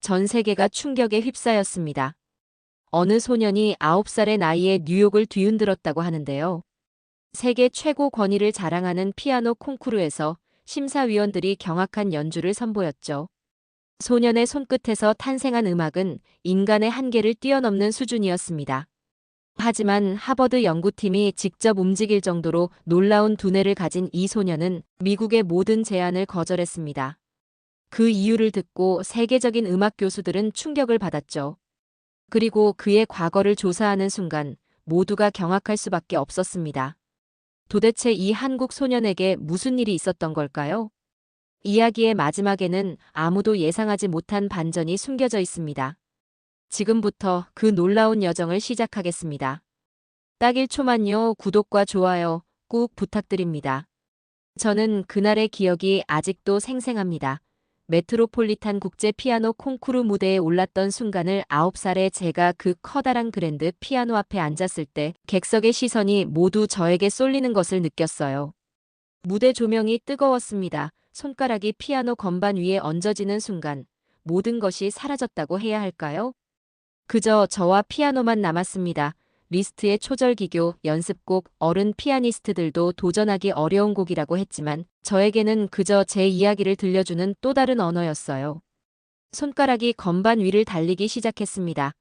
전 세계가 충격에 휩싸였습니다. 어느 소년이 9살의 나이에 뉴욕을 뒤흔들었다고 하는데요. 세계 최고 권위를 자랑하는 피아노 콩쿠르에서 심사위원들이 경악한 연주를 선보였죠. 소년의 손끝에서 탄생한 음악은 인간의 한계를 뛰어넘는 수준이었습니다. 하지만 하버드 연구팀이 직접 움직일 정도로 놀라운 두뇌를 가진 이 소년은 미국의 모든 제안을 거절했습니다. 그 이유를 듣고 세계적인 음악 교수들은 충격을 받았죠. 그리고 그의 과거를 조사하는 순간 모두가 경악할 수밖에 없었습니다. 도대체 이 한국 소년에게 무슨 일이 있었던 걸까요? 이야기의 마지막에는 아무도 예상하지 못한 반전이 숨겨져 있습니다. 지금부터 그 놀라운 여정을 시작하겠습니다. 딱 1초만요. 구독과 좋아요 꾹 부탁드립니다. 저는 그날의 기억이 아직도 생생합니다. 메트로폴리탄 국제 피아노 콩쿠르 무대에 올랐던 순간을 9살의 제가 그 커다란 그랜드 피아노 앞에 앉았을 때 객석의 시선이 모두 저에게 쏠리는 것을 느꼈어요. 무대 조명이 뜨거웠습니다. 손가락이 피아노 건반 위에 얹어지는 순간 모든 것이 사라졌다고 해야 할까요? 그저 저와 피아노만 남았습니다. 리스트의 초절기교, 연습곡, 어른 피아니스트들도 도전하기 어려운 곡이라고 했지만 저에게는 그저 제 이야기를 들려주는 또 다른 언어였어요. 손가락이 건반 위를 달리기 시작했습니다.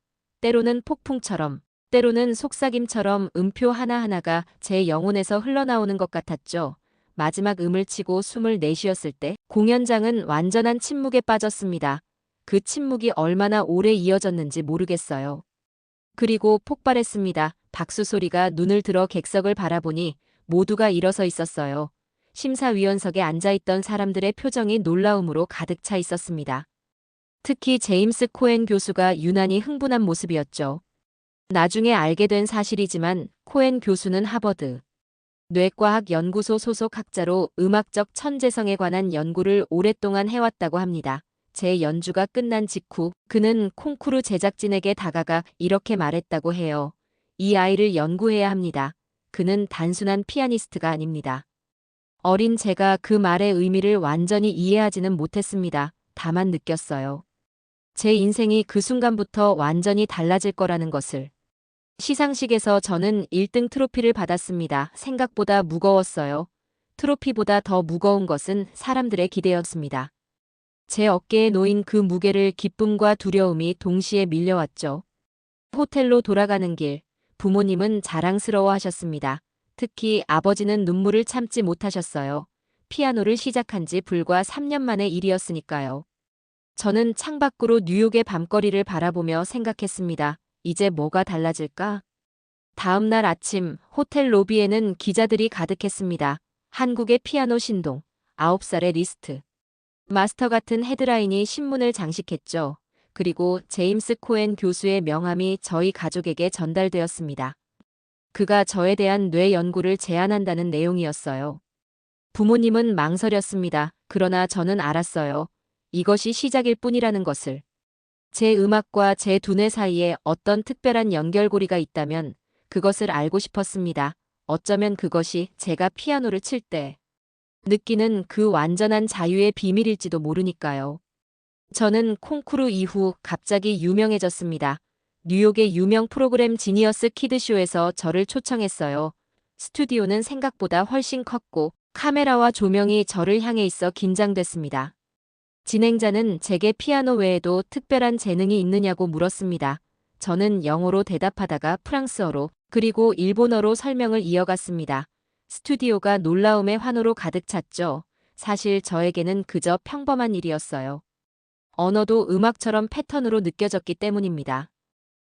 때로는 폭풍처럼, 때로는 속삭임처럼 음표 하나하나가 제 영혼에서 흘러나오는 것 같았죠. 마지막 음을 치고 숨을 내쉬었을 때 공연장은 완전한 침묵에 빠졌습니다. 그 침묵이 얼마나 오래 이어졌는지 모르겠어요. 그리고 폭발했습니다. 박수 소리가 눈을 들어 객석을 바라보니 모두가 일어서 있었어요. 심사위원석에 앉아있던 사람들의 표정이 놀라움으로 가득 차 있었습니다. 특히 제임스 코엔 교수가 유난히 흥분한 모습이었죠. 나중에 알게 된 사실이지만 코엔 교수는 하버드 뇌과학 연구소 소속 학자로 음악적 천재성에 관한 연구를 오랫동안 해왔다고 합니다. 제 연주가 끝난 직후 그는 콩쿠르 제작진에게 다가가 이렇게 말했다고 해요. 이 아이를 연구해야 합니다. 그는 단순한 피아니스트가 아닙니다. 어린 제가 그 말의 의미를 완전히 이해하지는 못했습니다. 다만 느꼈어요. 제 인생이 그 순간부터 완전히 달라질 거라는 것을. 시상식에서 저는 1등 트로피를 받았습니다. 생각보다 무거웠어요. 트로피보다 더 무거운 것은 사람들의 기대였습니다. 제 어깨에 놓인 그 무게를 기쁨과 두려움이 동시에 밀려왔죠. 호텔로 돌아가는 길, 부모님은 자랑스러워하셨습니다. 특히 아버지는 눈물을 참지 못하셨어요. 피아노를 시작한 지 불과 3년 만의 일이었으니까요. 저는 창밖으로 뉴욕의 밤거리를 바라보며 생각했습니다. 이제 뭐가 달라질까? 다음 날 아침 호텔 로비에는 기자들이 가득했습니다. 한국의 피아노 신동, 9살의 리스트. 마스터 같은 헤드라인이 신문을 장식했죠. 그리고 제임스 코엔 교수의 명함이 저희 가족에게 전달되었습니다. 그가 저에 대한 뇌 연구를 제안한다는 내용이었어요. 부모님은 망설였습니다. 그러나 저는 알았어요. 이것이 시작일 뿐이라는 것을. 제 음악과 제 두뇌 사이에 어떤 특별한 연결고리가 있다면 그것을 알고 싶었습니다. 어쩌면 그것이 제가 피아노를 칠 때 느끼는 그 완전한 자유의 비밀일지도 모르니까요. 저는 콩쿠르 이후 갑자기 유명해졌습니다. 뉴욕의 유명 프로그램 지니어스 키드쇼에서 저를 초청했어요. 스튜디오는 생각보다 훨씬 컸고 카메라와 조명이 저를 향해 있어 긴장됐습니다. 진행자는 제게 피아노 외에도 특별한 재능이 있느냐고 물었습니다. 저는 영어로 대답하다가 프랑스어로 그리고 일본어로 설명을 이어갔습니다. 스튜디오가 놀라움의 환호로 가득 찼죠. 사실 저에게는 그저 평범한 일이었어요. 언어도 음악처럼 패턴으로 느껴졌기 때문입니다.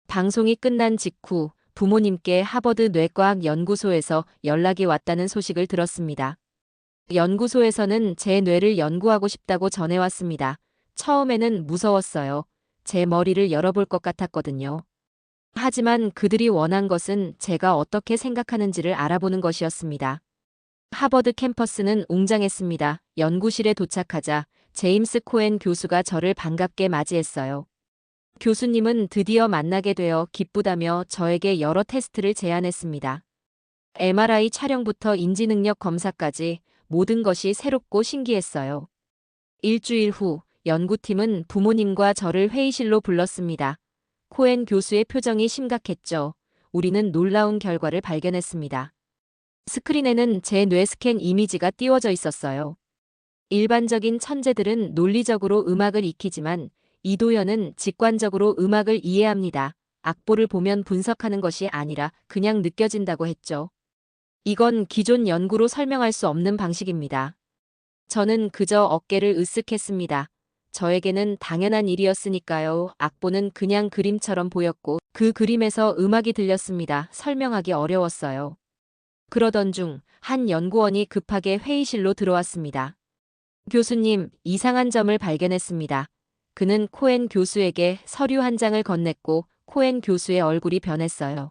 방송이 끝난 직후 부모님께 하버드 뇌과학 연구소에서 연락이 왔다는 소식을 들었습니다. 연구소에서는 제 뇌를 연구하고 싶다고 전해왔습니다. 처음에는 무서웠어요. 제 머리를 열어볼 것 같았거든요. 하지만 그들이 원한 것은 제가 어떻게 생각하는지를 알아보는 것이었습니다. 하버드 캠퍼스는 웅장했습니다. 연구실에 도착하자 제임스 코엔 교수가 저를 반갑게 맞이했어요. 교수님은 드디어 만나게 되어 기쁘다며 저에게 여러 테스트를 제안했습니다. MRI 촬영부터 인지능력 검사까지 모든 것이 새롭고 신기했어요. 일주일 후 연구팀은 부모님과 저를 회의실로 불렀습니다. 코엔 교수의 표정이 심각했죠. 우리는 놀라운 결과를 발견했습니다. 스크린에는 제 뇌 스캔 이미지가 띄워져 있었어요. 일반적인 천재들은 논리적으로 음악을 익히지만 이도현은 직관적으로 음악을 이해합니다. 악보를 보면 분석하는 것이 아니라 그냥 느껴진다고 했죠. 이건 기존 연구로 설명할 수 없는 방식입니다. 저는 그저 어깨를 으쓱했습니다. 저에게는 당연한 일이었으니까요. 악보는 그냥 그림처럼 보였고 그 그림에서 음악이 들렸습니다. 설명하기 어려웠어요. 그러던 중 한 연구원이 급하게 회의실로 들어왔습니다. 교수님, 이상한 점을 발견했습니다. 그는 코엔 교수에게 서류 한 장을 건넸고 코엔 교수의 얼굴이 변했어요.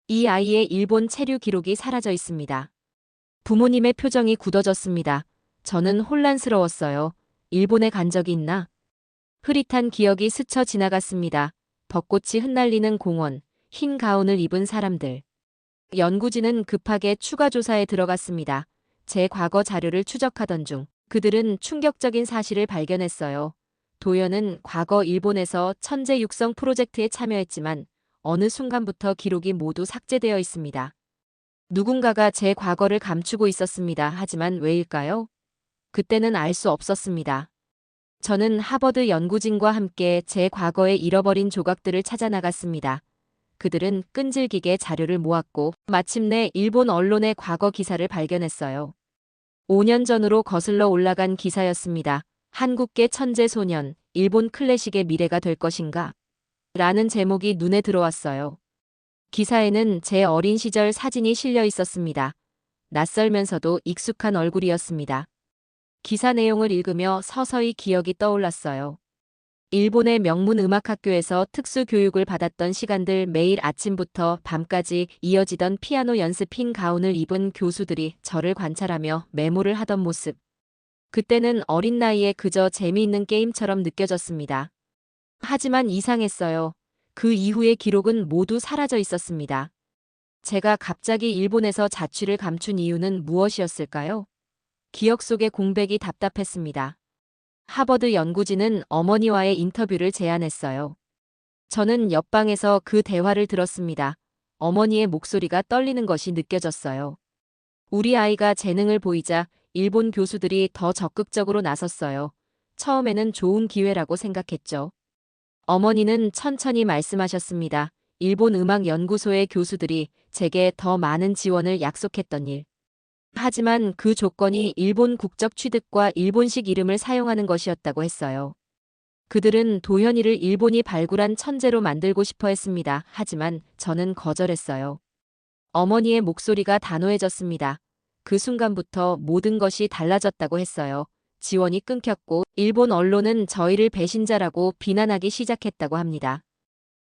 이 아이의 일본 체류 기록이 사라져 있습니다. 부모님의 표정이 굳어졌습니다. 저는 혼란스러웠어요. 일본에 간 적이 있나? 흐릿한 기억이 스쳐 지나갔습니다. 벚꽃이 흩날리는 공원, 흰 가운을 입은 사람들. 연구진은 급하게 추가 조사에 들어갔습니다. 제 과거 자료를 추적하던 중 그들은 충격적인 사실을 발견했어요. 도연은 과거 일본에서 천재 육성 프로젝트에 참여했지만 어느 순간부터 기록이 모두 삭제되어 있습니다. 누군가가 제 과거를 감추고 있었습니다. 하지만 왜일까요? 그때는 알 수 없었습니다. 저는 하버드 연구진과 함께 제 과거의 잃어버린 조각들을 찾아 나갔습니다. 그들은 끈질기게 자료를 모았고 마침내 일본 언론의 과거 기사를 발견했어요. 5년 전으로 거슬러 올라간 기사였습니다. 한국계 천재 소년, 일본 클래식의 미래가 될 것인가? 라는 제목이 눈에 들어왔어요. 기사에는 제 어린 시절 사진이 실려 있었습니다. 낯설면서도 익숙한 얼굴이었습니다. 기사 내용을 읽으며 서서히 기억이 떠올랐어요. 일본의 명문 음악학교에서 특수 교육을 받았던 시간들, 매일 아침부터 밤까지 이어지던 피아노 연습, 흰 가운을 입은 교수들이 저를 관찰하며 메모를 하던 모습. 그때는 어린 나이에 그저 재미있는 게임처럼 느껴졌습니다. 하지만 이상했어요. 그 이후의 기록은 모두 사라져 있었습니다. 제가 갑자기 일본에서 자취를 감춘 이유는 무엇이었을까요? 기억 속의 공백이 답답했습니다. 하버드 연구진은 어머니와의 인터뷰를 제안했어요. 저는 옆방에서 그 대화를 들었습니다. 어머니의 목소리가 떨리는 것이 느껴졌어요. 우리 아이가 재능을 보이자 일본 교수들이 더 적극적으로 나섰어요. 처음에는 좋은 기회라고 생각했죠. 어머니는 천천히 말씀하셨습니다. 일본 음악연구소의 교수들이 제게 더 많은 지원을 약속했던 일. 하지만 그 조건이 일본 국적 취득과 일본식 이름을 사용하는 것이었다고 했어요. 그들은 도현이를 일본이 발굴한 천재로 만들고 싶어 했습니다. 하지만 저는 거절했어요. 어머니의 목소리가 단호해졌습니다. 그 순간부터 모든 것이 달라졌다고 했어요. 지원이 끊겼고 일본 언론은 저희를 배신자라고 비난하기 시작했다고 합니다.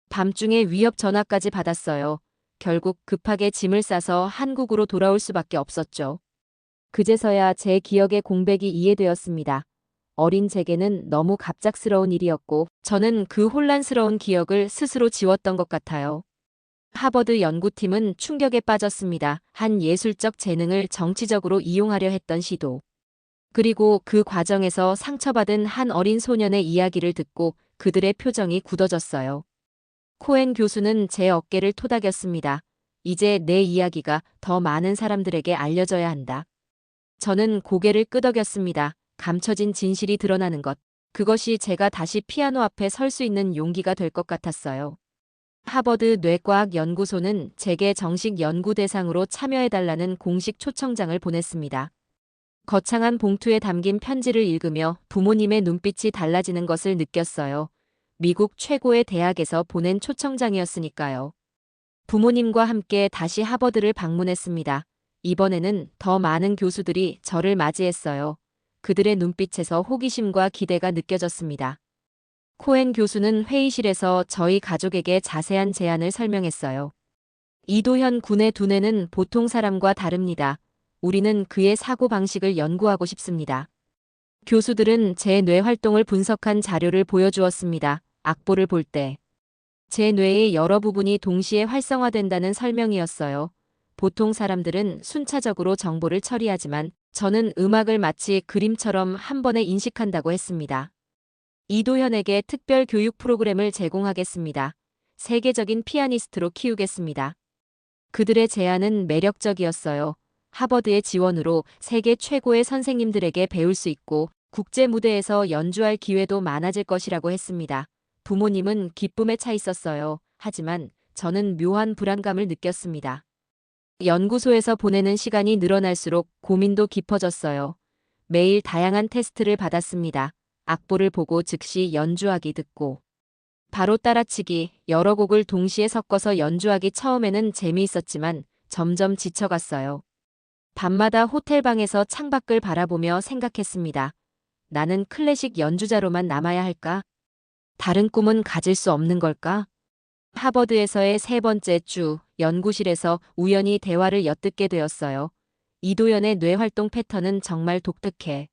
밤중에 위협 전화까지 받았어요. 결국 급하게 짐을 싸서 한국으로 돌아올 수밖에 없었죠. 그제서야 제 기억의 공백이 이해되었습니다. 어린 제게는 너무 갑작스러운 일이었고 저는 그 혼란스러운 기억을 스스로 지웠던 것 같아요. 하버드 연구팀은 충격에 빠졌습니다. 한 예술적 재능을 정치적으로 이용하려 했던 시도. 그리고 그 과정에서 상처받은 한 어린 소년의 이야기를 듣고 그들의 표정이 굳어졌어요. 코엔 교수는 제 어깨를 토닥였습니다. 이제 내 이야기가 더 많은 사람들에게 알려져야 한다. 저는 고개를 끄덕였습니다. 감춰진 진실이 드러나는 것. 그것이 제가 다시 피아노 앞에 설 수 있는 용기가 될 것 같았어요. 하버드 뇌과학 연구소는 제게 정식 연구 대상으로 참여해달라는 공식 초청장을 보냈습니다. 거창한 봉투에 담긴 편지를 읽으며 부모님의 눈빛이 달라지는 것을 느꼈어요. 미국 최고의 대학에서 보낸 초청장이었으니까요. 부모님과 함께 다시 하버드를 방문했습니다. 이번에는 더 많은 교수들이 저를 맞이했어요. 그들의 눈빛에서 호기심과 기대가 느껴졌습니다. 코엔 교수는 회의실에서 저희 가족에게 자세한 제안을 설명했어요. 이도현 군의 두뇌는 보통 사람과 다릅니다. 우리는 그의 사고방식을 연구하고 싶습니다. 교수들은 제 뇌 활동을 분석한 자료를 보여주었습니다. 악보를 볼 때. 제 뇌의 여러 부분이 동시에 활성화된다는 설명이었어요. 보통 사람들은 순차적으로 정보를 처리하지만 저는 음악을 마치 그림처럼 한 번에 인식한다고 했습니다. 이도현에게 특별 교육 프로그램을 제공하겠습니다. 세계적인 피아니스트로 키우겠습니다. 그들의 제안은 매력적이었어요. 하버드의 지원으로 세계 최고의 선생님들에게 배울 수 있고 국제 무대에서 연주할 기회도 많아질 것이라고 했습니다. 부모님은 기쁨에 차 있었어요. 하지만 저는 묘한 불안감을 느꼈습니다. 연구소에서 보내는 시간이 늘어날수록 고민도 깊어졌어요. 매일 다양한 테스트를 받았습니다. 악보를 보고 즉시 연주하기 듣고 바로 따라치기, 여러 곡을 동시에 섞어서 연주하기. 처음에는 재미있었지만 점점 지쳐갔어요. 밤마다 호텔방에서 창밖을 바라보며 생각했습니다. 나는 클래식 연주자로만 남아야 할까? 다른 꿈은 가질 수 없는 걸까? 하버드에서의 세 번째 주, 연구실에서 우연히 대화를 엿듣게 되었어요. 이도연의 뇌활동 패턴은 정말 독특해.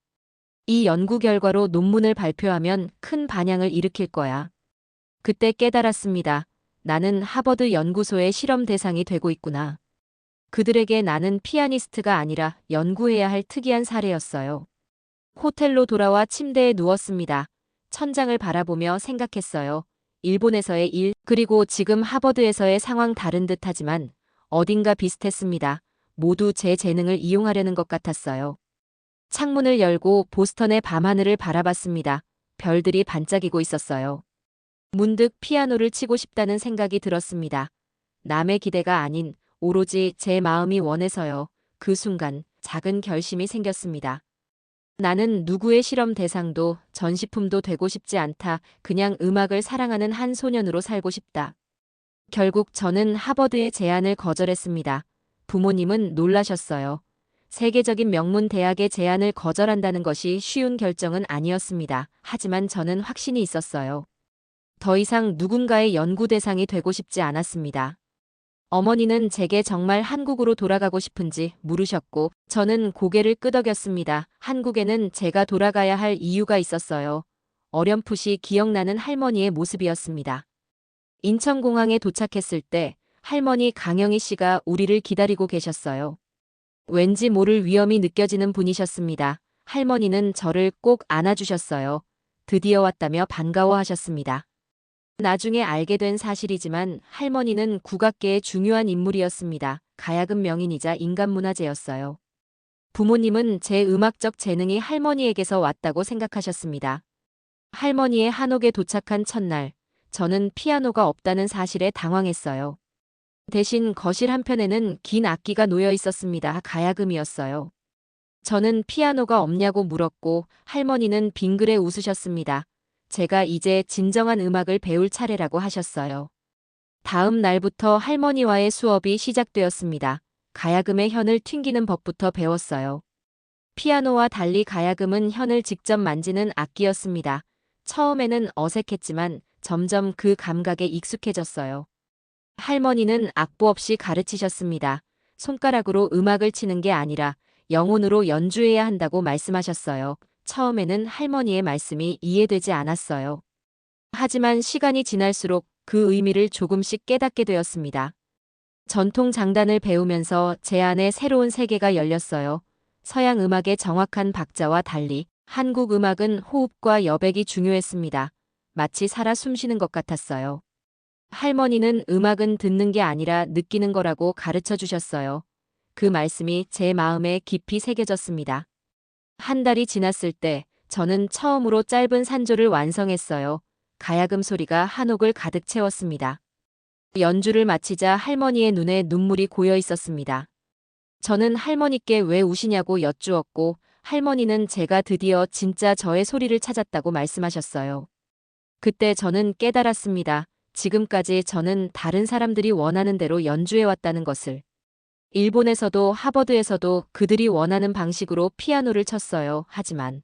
이 연구 결과로 논문을 발표하면 큰 반향을 일으킬 거야. 그때 깨달았습니다. 나는 하버드 연구소의 실험 대상이 되고 있구나. 그들에게 나는 피아니스트가 아니라 연구해야 할 특이한 사례였어요. 호텔로 돌아와 침대에 누웠습니다. 천장을 바라보며 생각했어요. 일본에서의 일, 그리고 지금 하버드에서의 상황 다른 듯하지만 어딘가 비슷했습니다. 모두 제 재능을 이용하려는 것 같았어요. 창문을 열고 보스턴의 밤하늘을 바라봤습니다. 별들이 반짝이고 있었어요. 문득 피아노를 치고 싶다는 생각이 들었습니다. 남의 기대가 아닌 오로지 제 마음이 원해서요. 그 순간 작은 결심이 생겼습니다. 나는 누구의 실험 대상도 전시품도 되고 싶지 않다. 그냥 음악을 사랑하는 한 소년으로 살고 싶다. 결국 저는 하버드의 제안을 거절했습니다. 부모님은 놀라셨어요. 세계적인 명문 대학의 제안을 거절한다는 것이 쉬운 결정은 아니었습니다. 하지만 저는 확신이 있었어요. 더 이상 누군가의 연구 대상이 되고 싶지 않았습니다. 어머니는 제게 정말 한국으로 돌아가고 싶은지 물으셨고 저는 고개를 끄덕였습니다. 한국에는 제가 돌아가야 할 이유가 있었어요. 어렴풋이 기억나는 할머니의 모습이었습니다. 인천공항에 도착했을 때 할머니 강영희 씨가 우리를 기다리고 계셨어요. 왠지 모를 위험이 느껴지는 분이셨습니다. 할머니는 저를 꼭 안아주셨어요. 드디어 왔다며 반가워하셨습니다. 나중에 알게 된 사실이지만 할머니는 국악계의 중요한 인물이었습니다. 가야금 명인이자 인간문화재였어요. 부모님은 제 음악적 재능이 할머니에게서 왔다고 생각하셨습니다. 할머니의 한옥에 도착한 첫날, 저는 피아노가 없다는 사실에 당황했어요. 대신 거실 한편에는 긴 악기가 놓여 있었습니다. 가야금이었어요. 저는 피아노가 없냐고 물었고 할머니는 빙그레 웃으셨습니다. 제가 이제 진정한 음악을 배울 차례라고 하셨어요. 다음 날부터 할머니와의 수업이 시작되었습니다. 가야금의 현을 튕기는 법부터 배웠어요. 피아노와 달리 가야금은 현을 직접 만지는 악기였습니다. 처음에는 어색했지만 점점 그 감각에 익숙해졌어요. 할머니는 악보 없이 가르치셨습니다. 손가락으로 음악을 치는 게 아니라 영혼으로 연주해야 한다고 말씀하셨어요. 처음에는 할머니의 말씀이 이해되지 않았어요. 하지만 시간이 지날수록 그 의미를 조금씩 깨닫게 되었습니다. 전통 장단을 배우면서 제 안에 새로운 세계가 열렸어요. 서양 음악의 정확한 박자와 달리 한국 음악은 호흡과 여백이 중요했습니다. 마치 살아 숨쉬는 것 같았어요. 할머니는 음악은 듣는 게 아니라 느끼는 거라고 가르쳐 주셨어요. 그 말씀이 제 마음에 깊이 새겨졌습니다. 한 달이 지났을 때 저는 처음으로 짧은 산조를 완성했어요. 가야금 소리가 한옥을 가득 채웠습니다. 연주를 마치자 할머니의 눈에 눈물이 고여 있었습니다. 저는 할머니께 왜 우시냐고 여쭈었고 할머니는 제가 드디어 진짜 저의 소리를 찾았다고 말씀하셨어요. 그때 저는 깨달았습니다. 지금까지 저는 다른 사람들이 원하는 대로 연주해왔다는 것을. 일본에서도 하버드에서도 그들이 원하는 방식으로 피아노를 쳤어요. 하지만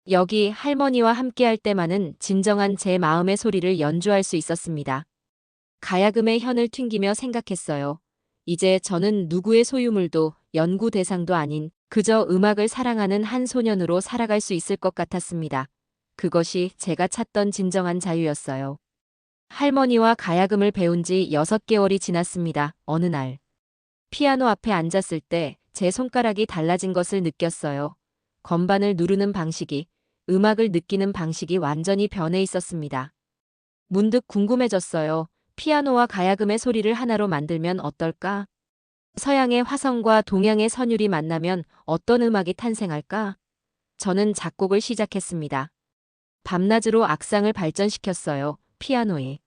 여기 할머니와 함께할 때만은 진정한 제 마음의 소리를 연주할 수 있었습니다. 가야금의 현을 튕기며 생각했어요. 이제 저는 누구의 소유물도 연구 대상도 아닌 그저 음악을 사랑하는 한 소년으로 살아갈 수 있을 것 같았습니다. 그것이 제가 찾던 진정한 자유였어요. 할머니와 가야금을 배운 지 6개월이 지났습니다. 어느 날 피아노 앞에 앉았을 때 제 손가락이 달라진 것을 느꼈어요. 건반을 누르는 방식이, 음악을 느끼는 방식이 완전히 변해 있었습니다. 문득 궁금해졌어요. 피아노와 가야금의 소리를 하나로 만들면 어떨까? 서양의 화성과 동양의 선율이 만나면 어떤 음악이 탄생할까? 저는 작곡을 시작했습니다. 밤낮으로 악상을 발전시켰어요. 피아노에.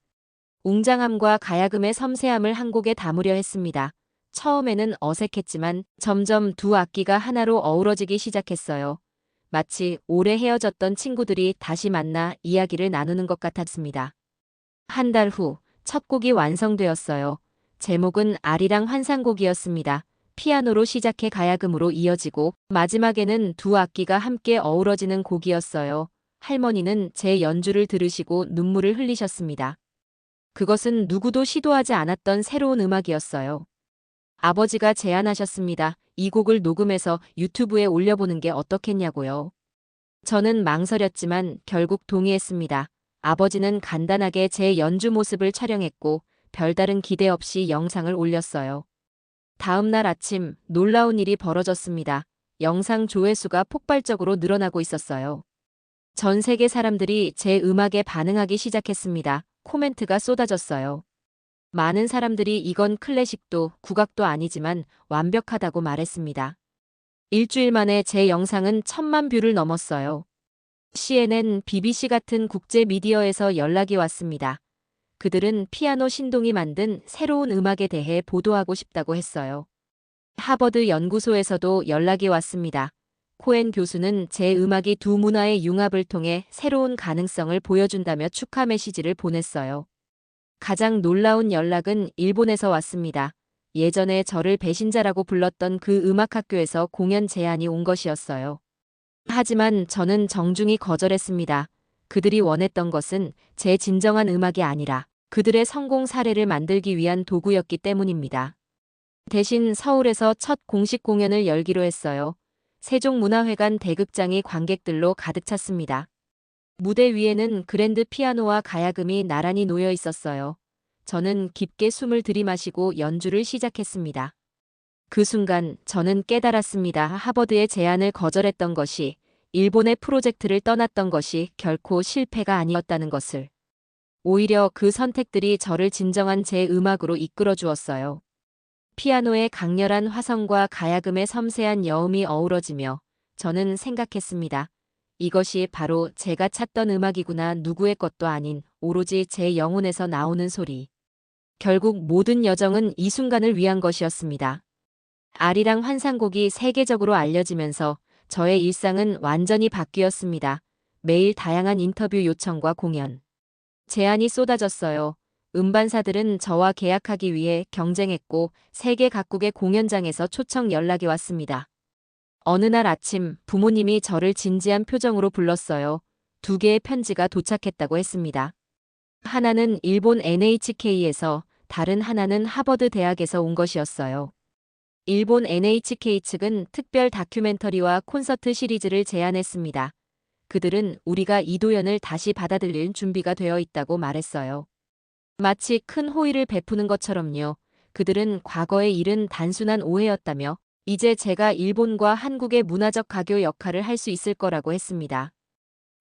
웅장함과 가야금의 섬세함을 한 곡에 담으려 했습니다. 처음에는 어색했지만 점점 두 악기가 하나로 어우러지기 시작했어요. 마치 오래 헤어졌던 친구들이 다시 만나 이야기를 나누는 것 같았습니다. 한 달 후 첫 곡이 완성되었어요. 제목은 아리랑 환상곡이었습니다. 피아노로 시작해 가야금으로 이어지고 마지막에는 두 악기가 함께 어우러지는 곡이었어요. 할머니는 제 연주를 들으시고 눈물을 흘리셨습니다. 그것은 누구도 시도하지 않았던 새로운 음악이었어요. 아버지가 제안하셨습니다. 이 곡을 녹음해서 유튜브에 올려보는 게 어떻겠냐고요. 저는 망설였지만 결국 동의했습니다. 아버지는 간단하게 제 연주 모습을 촬영했고 별다른 기대 없이 영상을 올렸어요. 다음 날 아침 놀라운 일이 벌어졌습니다. 영상 조회수가 폭발적으로 늘어나고 있었어요. 전 세계 사람들이 제 음악에 반응하기 시작했습니다. 코멘트가 쏟아졌어요. 많은 사람들이 이건 클래식도 국악도 아니지만 완벽하다고 말했습니다. 일주일 만에 제 영상은 1,000만 뷰를 넘었어요. CNN, BBC 같은 국제 미디어에서 연락이 왔습니다. 그들은 피아노 신동이 만든 새로운 음악에 대해 보도하고 싶다고 했어요. 하버드 연구소에서도 연락이 왔습니다. 코엔 교수는 제 음악이 두 문화의 융합을 통해 새로운 가능성을 보여준다며 축하 메시지를 보냈어요. 가장 놀라운 연락은 일본에서 왔습니다. 예전에 저를 배신자라고 불렀던 그 음악학교에서 공연 제안이 온 것이었어요. 하지만 저는 정중히 거절했습니다. 그들이 원했던 것은 제 진정한 음악이 아니라 그들의 성공 사례를 만들기 위한 도구였기 때문입니다. 대신 서울에서 첫 공식 공연을 열기로 했어요. 세종문화회관 대극장이 관객들로 가득 찼습니다. 무대 위에는 그랜드 피아노와 가야금이 나란히 놓여 있었어요. 저는 깊게 숨을 들이마시고 연주를 시작했습니다. 그 순간 저는 깨달았습니다. 하버드의 제안을 거절했던 것이, 일본의 프로젝트를 떠났던 것이 결코 실패가 아니었다는 것을. 오히려 그 선택들이 저를 진정한 제 음악으로 이끌어 주었어요. 피아노의 강렬한 화성과 가야금의 섬세한 여음이 어우러지며 저는 생각했습니다. 이것이 바로 제가 찾던 음악이구나. 누구의 것도 아닌 오로지 제 영혼에서 나오는 소리. 결국 모든 여정은 이 순간을 위한 것이었습니다. 아리랑 환상곡이 세계적으로 알려지면서 저의 일상은 완전히 바뀌었습니다. 매일 다양한 인터뷰 요청과 공연, 제안이 쏟아졌어요. 음반사들은 저와 계약하기 위해 경쟁했고 세계 각국의 공연장에서 초청 연락이 왔습니다. 어느 날 아침 부모님이 저를 진지한 표정으로 불렀어요. 2개의 편지가 도착했다고 했습니다. 하나는 일본 NHK에서, 다른 하나는 하버드 대학에서 온 것이었어요. 일본 NHK 측은 특별 다큐멘터리와 콘서트 시리즈를 제안했습니다. 그들은 우리가 이도연을 다시 받아들일 준비가 되어 있다고 말했어요. 마치 큰 호의를 베푸는 것처럼요. 그들은 과거의 일은 단순한 오해였다며 이제 제가 일본과 한국의 문화적 가교 역할을 할 수 있을 거라고 했습니다.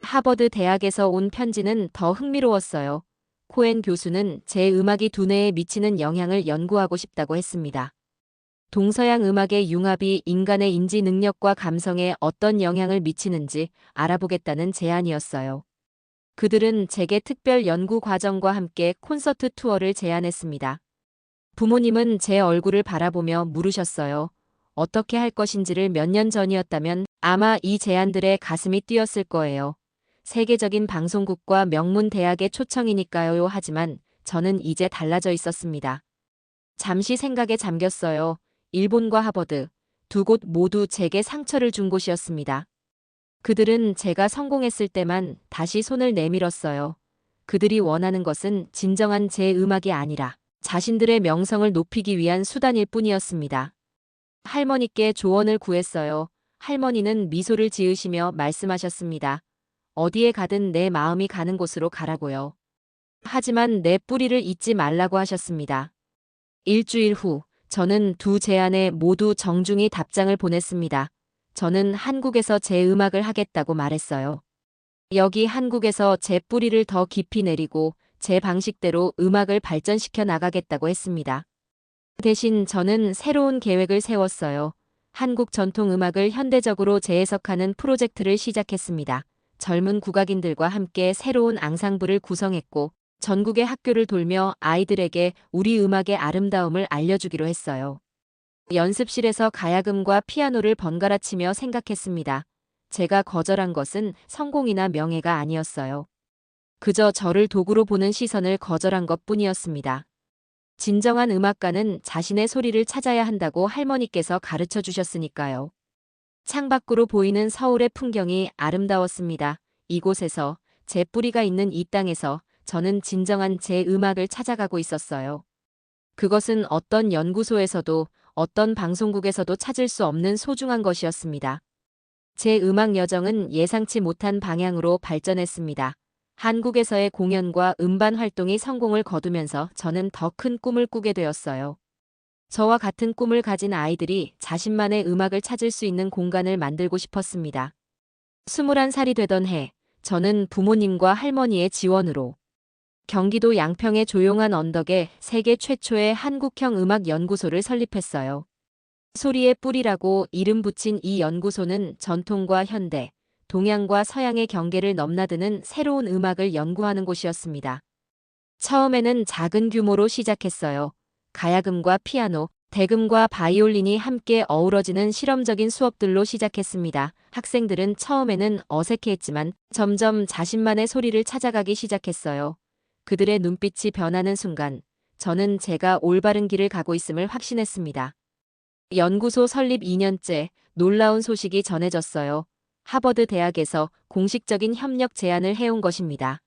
하버드 대학에서 온 편지는 더 흥미로웠어요. 코엔 교수는 제 음악이 두뇌에 미치는 영향을 연구하고 싶다고 했습니다. 동서양 음악의 융합이 인간의 인지 능력과 감성에 어떤 영향을 미치는지 알아보겠다는 제안이었어요. 그들은 제게 특별 연구 과정과 함께 콘서트 투어를 제안했습니다. 부모님은 제 얼굴을 바라보며 물으셨어요. 어떻게 할 것인지를 몇 년 전이었다면 아마 이 제안들의 가슴이 뛰었을 거예요. 세계적인 방송국과 명문 대학의 초청이니까요. 하지만 저는 이제 달라져 있었습니다. 잠시 생각에 잠겼어요. 일본과 하버드, 두 곳 모두 제게 상처를 준 곳이었습니다. 그들은 제가 성공했을 때만 다시 손을 내밀었어요. 그들이 원하는 것은 진정한 제 음악이 아니라 자신들의 명성을 높이기 위한 수단일 뿐이었습니다. 할머니께 조언을 구했어요. 할머니는 미소를 지으시며 말씀하셨습니다. 어디에 가든 내 마음이 가는 곳으로 가라고요. 하지만 내 뿌리를 잊지 말라고 하셨습니다. 일주일 후 저는 두 제안에 모두 정중히 답장을 보냈습니다. 저는 한국에서 제 음악을 하겠다고 말했어요. 여기 한국에서 제 뿌리를 더 깊이 내리고 제 방식대로 음악을 발전시켜 나가겠다고 했습니다. 대신 저는 새로운 계획을 세웠어요. 한국 전통 음악을 현대적으로 재해석하는 프로젝트를 시작했습니다. 젊은 국악인들과 함께 새로운 앙상블을 구성했고 전국의 학교를 돌며 아이들에게 우리 음악의 아름다움을 알려주기로 했어요. 연습실에서 가야금과 피아노를 번갈아 치며 생각했습니다. 제가 거절한 것은 성공이나 명예가 아니었어요. 그저 저를 도구로 보는 시선을 거절한 것뿐이었습니다. 진정한 음악가는 자신의 소리를 찾아야 한다고 할머니께서 가르쳐 주셨으니까요. 창밖으로 보이는 서울의 풍경이 아름다웠습니다. 이곳에서, 제 뿌리가 있는 이 땅에서 저는 진정한 제 음악을 찾아가고 있었어요. 그것은 어떤 연구소에서도 어떤 방송국에서도 찾을 수 없는 소중한 것이었습니다. 제 음악 여정은 예상치 못한 방향으로 발전했습니다. 한국에서의 공연과 음반 활동이 성공을 거두면서 저는 더 큰 꿈을 꾸게 되었어요. 저와 같은 꿈을 가진 아이들이 자신만의 음악을 찾을 수 있는 공간을 만들고 싶었습니다. 21살이 되던 해, 저는 부모님과 할머니의 지원으로 경기도 양평의 조용한 언덕에 세계 최초의 한국형 음악 연구소를 설립했어요. 소리의 뿌리라고 이름 붙인 이 연구소는 전통과 현대, 동양과 서양의 경계를 넘나드는 새로운 음악을 연구하는 곳이었습니다. 처음에는 작은 규모로 시작했어요. 가야금과 피아노, 대금과 바이올린이 함께 어우러지는 실험적인 수업들로 시작했습니다. 학생들은 처음에는 어색해했지만 점점 자신만의 소리를 찾아가기 시작했어요. 그들의 눈빛이 변하는 순간, 저는 제가 올바른 길을 가고 있음을 확신했습니다. 연구소 설립 2년째, 놀라운 소식이 전해졌어요. 하버드 대학에서 공식적인 협력 제안을 해온 것입니다.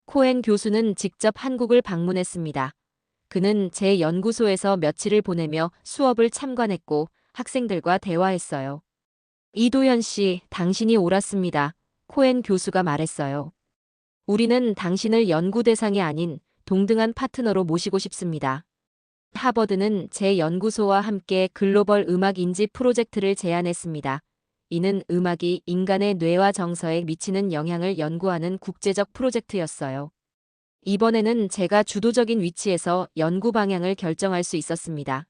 코엔 교수는 직접 한국을 방문했습니다. 그는 제 연구소에서 며칠을 보내며 수업을 참관했고 학생들과 대화했어요. 이도현 씨, 당신이 옳았습니다. 코엔 교수가 말했어요. 우리는 당신을 연구 대상이 아닌 동등한 파트너로 모시고 싶습니다. 하버드는 제 연구소와 함께 글로벌 음악 인지 프로젝트를 제안했습니다. 이는 음악이 인간의 뇌와 정서에 미치는 영향을 연구하는 국제적 프로젝트였어요. 이번에는 제가 주도적인 위치에서 연구 방향을 결정할 수 있었습니다.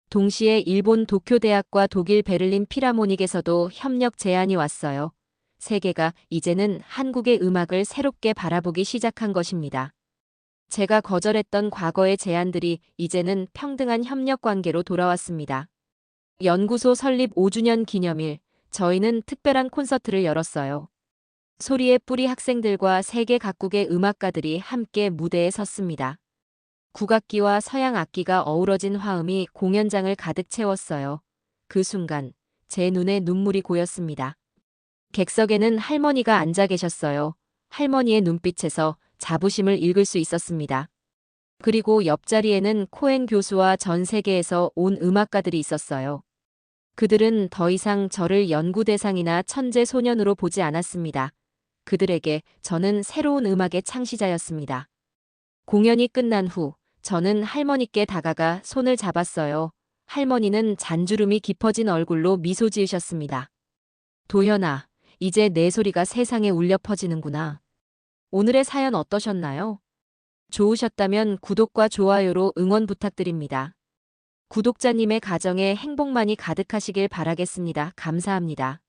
동시에 일본 도쿄대학과 독일 베를린 필하모닉에서도 협력 제안이 왔어요. 세계가 이제는 한국의 음악을 새롭게 바라보기 시작한 것입니다. 제가 거절했던 과거의 제안들이 이제는 평등한 협력 관계로 돌아왔습니다. 연구소 설립 5주년 기념일, 저희는 특별한 콘서트를 열었어요. 소리의 뿌리 학생들과 세계 각국의 음악가들이 함께 무대에 섰습니다. 국악기와 서양 악기가 어우러진 화음이 공연장을 가득 채웠어요. 그 순간, 제 눈에 눈물이 고였습니다. 객석에는 할머니가 앉아 계셨어요. 할머니의 눈빛에서 자부심을 읽을 수 있었습니다. 그리고 옆자리에는 코엔 교수와 전 세계에서 온 음악가들이 있었어요. 그들은 더 이상 저를 연구 대상이나 천재 소년으로 보지 않았습니다. 그들에게 저는 새로운 음악의 창시자였습니다. 공연이 끝난 후 저는 할머니께 다가가 손을 잡았어요. 할머니는 잔주름이 깊어진 얼굴로 미소 지으셨습니다. 도현아, 이제 내 소리가 세상에 울려 퍼지는구나. 오늘의 사연 어떠셨나요? 좋으셨다면 구독과 좋아요로 응원 부탁드립니다. 구독자님의 가정에 행복만이 가득하시길 바라겠습니다. 감사합니다.